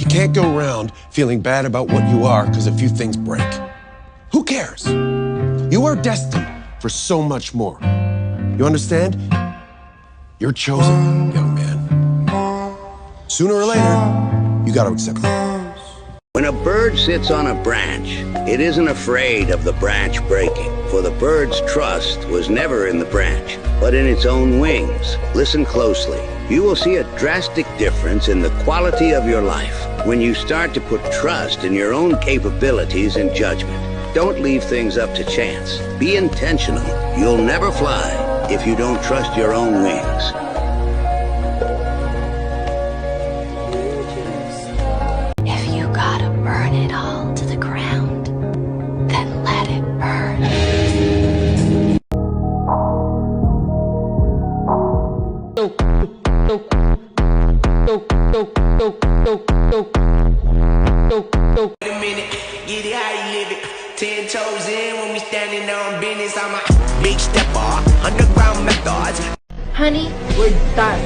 You can't go around feeling bad about what you are because a few things break. Who cares? You are destined for so much more. You understand? You're chosen, young man. Sooner or later, you gotta accept it. When a bird sits on a branch, it isn't afraid of the branch breaking, for the bird's trust was never in the branch, but in its own wings. Listen closely. You will see a drastic difference in the quality of your life when you start to put trust in your own capabilities and judgment. Don't leave things up to chance. Be intentional. You'll never fly if you don't trust your own wings. If you gotta burn it all to the ground, then let it burn. Wait a minute, get it how you live it. 10 toes in when we standing on business. I'm a big stepper, underground methods. Honey, we're done.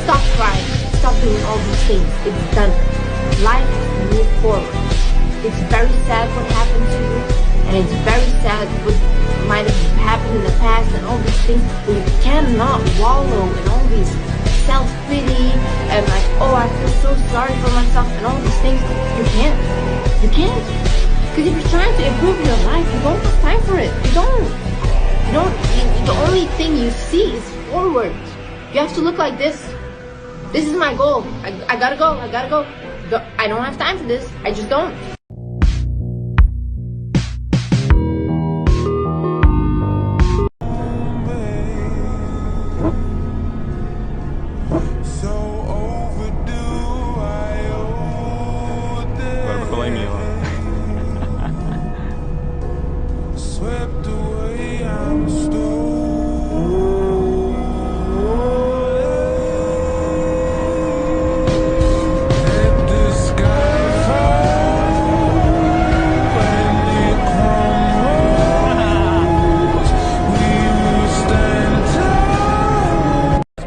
Stop crying. Stop doing all these things. It's done. Life move forward. It's very sad what happened to you, and it's very sad what might have happened in the past and all these things, but you cannot wallow in all these self-pity and like, oh, I feel so sorry for myself and all these things. You can't. You can't. Because if you're trying to improve your life, you don't have time for it. You don't. The only thing you see is forward. You have to look like this. This is my goal. I gotta go. I gotta go. I don't have time for this. I just don't.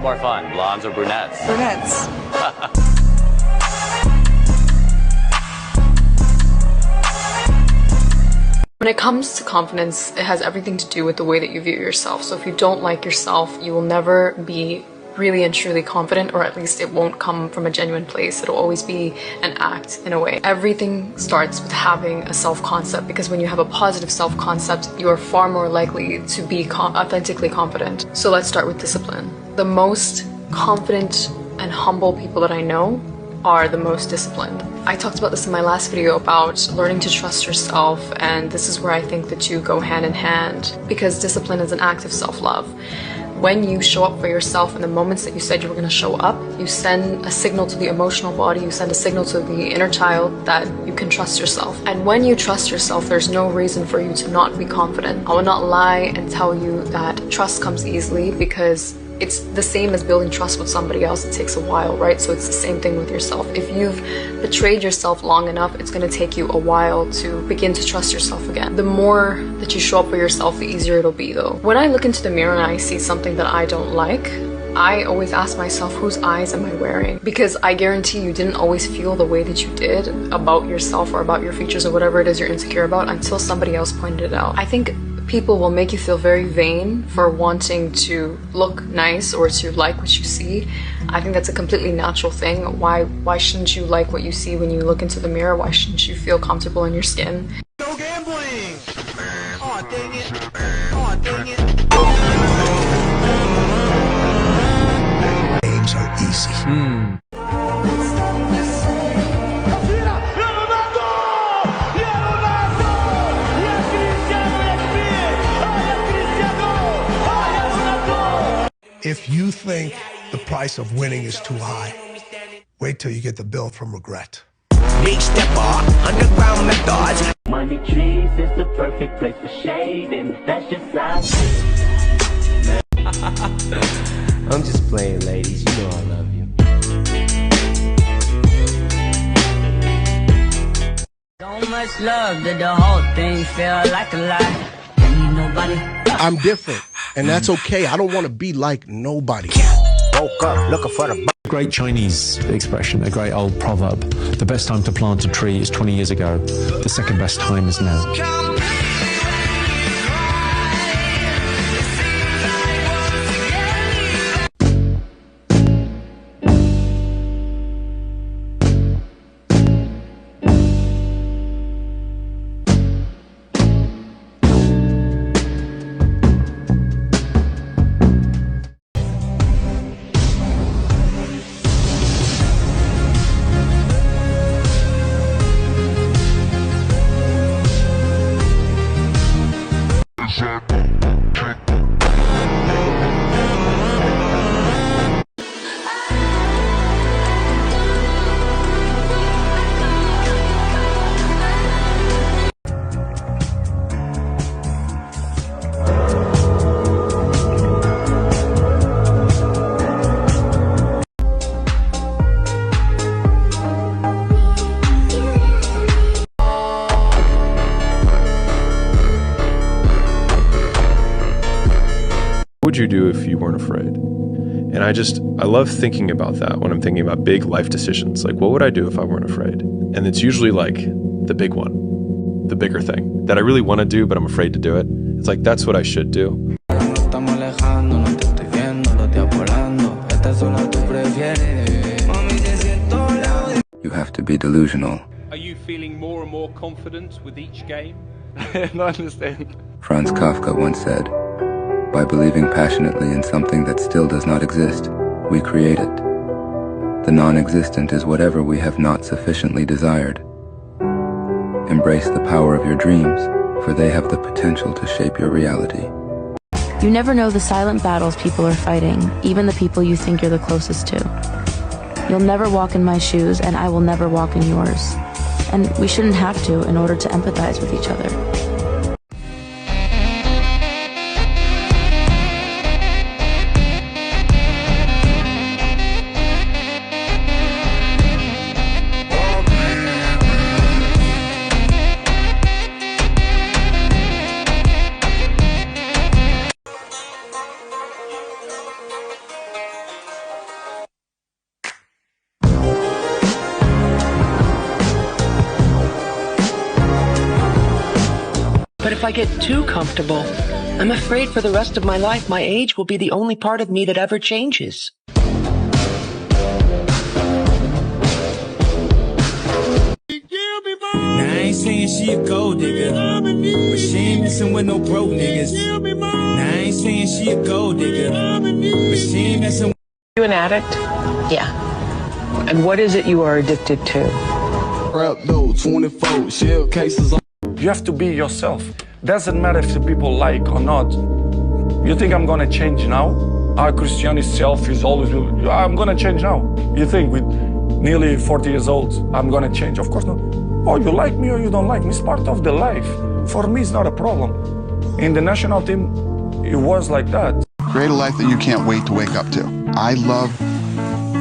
More fun, blondes or brunettes? Brunettes. When it comes to confidence, it has everything to do with the way that you view yourself. So if you don't like yourself, you will never be really and truly confident, or at least it won't come from a genuine place. It'll always be an act in a way. Everything starts with having a self-concept, because when you have a positive self-concept, you are far more likely to be authentically confident. So let's start with discipline. The most confident and humble people that I know are the most disciplined. I talked about this in my last video about learning to trust yourself, and this is where I think the two go hand in hand, because discipline is an act of self-love. When you show up for yourself in the moments that you said you were going to show up, you send a signal to the emotional body, you send a signal to the inner child that you can trust yourself. And when you trust yourself, there's no reason for you to not be confident. I will not lie and tell you that trust comes easily, because it's the same as building trust with somebody else. It takes a while, right? So it's the same thing with yourself. If you've betrayed yourself long enough, it's going to take you a while to begin to trust yourself again. The more that you show up for yourself, the easier it'll be though. When I look into the mirror and I see something that I don't like, I always ask myself, whose eyes am I wearing? Because I guarantee you didn't always feel the way that you did about yourself or about your features or whatever it is you're insecure about until somebody else pointed it out. I think people will make you feel very vain for wanting to look nice or to like what you see. I think that's a completely natural thing. Why shouldn't you like what you see when you look into the mirror? Why shouldn't you feel comfortable in your skin? No gambling! Aw, dang it! Aw, dang it! Games are easy. If you think the price of winning is too high, wait till you get the bill from regret. Big stepper, underground methods. Money trees is the perfect place for shade, and that's just not. I'm just playing, ladies. You know I love you. So much love that the whole thing felt like a lie. Don't need nobody. I'm different, and that's okay. I don't want to be like nobody. Woke up looking for the Great Chinese expression, a great old proverb. The best time to plant a tree is 20 years ago. The second best time is now. What would you do if you weren't afraid? And I love thinking about that when I'm thinking about big life decisions. Like, what would I do if I weren't afraid? And it's usually like the big one, the bigger thing that I really want to do, but I'm afraid to do it. It's like, that's what I should do. You have to be delusional. Are you feeling more and more confident with each game? I don't understand. Franz Kafka once said, "By believing passionately in something that still does not exist, we create it. The non-existent is whatever we have not sufficiently desired. Embrace the power of your dreams, for they have the potential to shape your reality." You never know the silent battles people are fighting, even the people you think you're the closest to. You'll never walk in my shoes, and I will never walk in yours. And we shouldn't have to in order to empathize with each other. But if I get too comfortable, I'm afraid for the rest of my life my age will be the only part of me that ever changes. Now I ain't saying she a gold digger, but she ain't messing with no broke niggas. Now I ain't saying she a gold digger, but she ain't messing with... You an addict? Yeah. And what is it you are addicted to? Rap though, 24 shell cases. You have to be yourself. Doesn't matter if the people like or not. You think I'm gonna change now? Our Christian self is always, I'm gonna change now. You think with nearly 40 years old, I'm gonna change? Of course not. Oh, you like me or you don't like me, it's part of the life. For me, it's not a problem. In the national team, it was like that. Create a life that you can't wait to wake up to. I love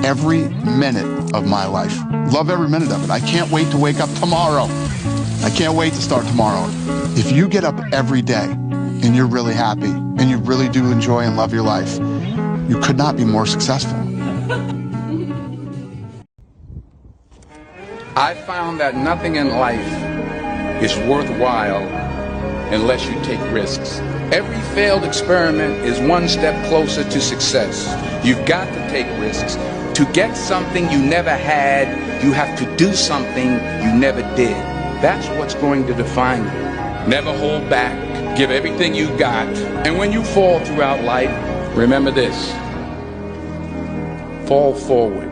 every minute of my life. Love every minute of it. I can't wait to wake up tomorrow. I can't wait to start tomorrow. If you get up every day and you're really happy and you really do enjoy and love your life, you could not be more successful. I found that nothing in life is worthwhile unless you take risks. Every failed experiment is one step closer to success. You've got to take risks. To get something you never had, you have to do something you never did. That's what's going to define you. Never hold back. Give everything you got. And when you fall throughout life, remember this. Fall forward.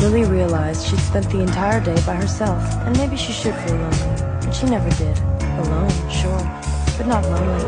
Lily realized she'd spent the entire day by herself, and maybe she should feel lonely, but she never did. Alone, sure, but not lonely.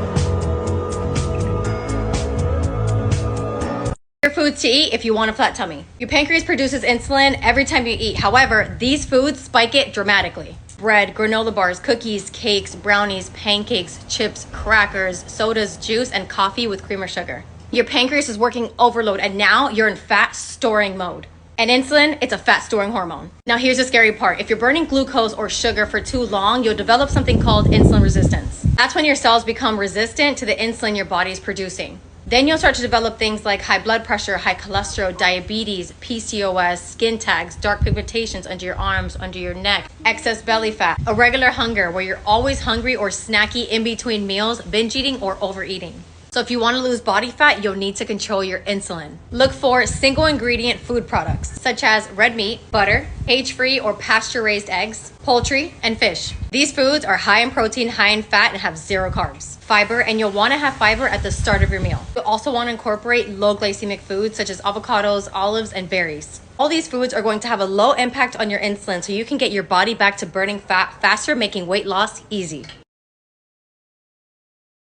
Your foods to eat if you want a flat tummy. Your pancreas produces insulin every time you eat. However, these foods spike it dramatically. bread, granola bars, cookies, cakes, brownies, pancakes, chips, crackers, sodas, juice, and coffee with cream or sugar. Your pancreas is working overload, and now you're in fat storing mode. And insulin, it's a fat storing hormone. Now here's the scary part. If you're burning glucose or sugar for too long, you'll develop something called insulin resistance. That's when your cells become resistant to the insulin your body is producing. Then you'll start to develop things like high blood pressure, high cholesterol, diabetes, PCOS, skin tags, dark pigmentations under your arms, under your neck, excess belly fat, irregular hunger where you're always hungry or snacky in between meals, binge eating, or overeating. So if you want to lose body fat, you'll need to control your insulin. Look for single ingredient food products such as red meat, butter, cage-free or pasture-raised eggs, poultry, and fish. These foods are high in protein, high in fat, and have 0 carbs. Fiber, and you'll want to have fiber at the start of your meal. You'll also want to incorporate low glycemic foods such as avocados, olives, and berries. All these foods are going to have a low impact on your insulin so you can get your body back to burning fat faster, making weight loss easy.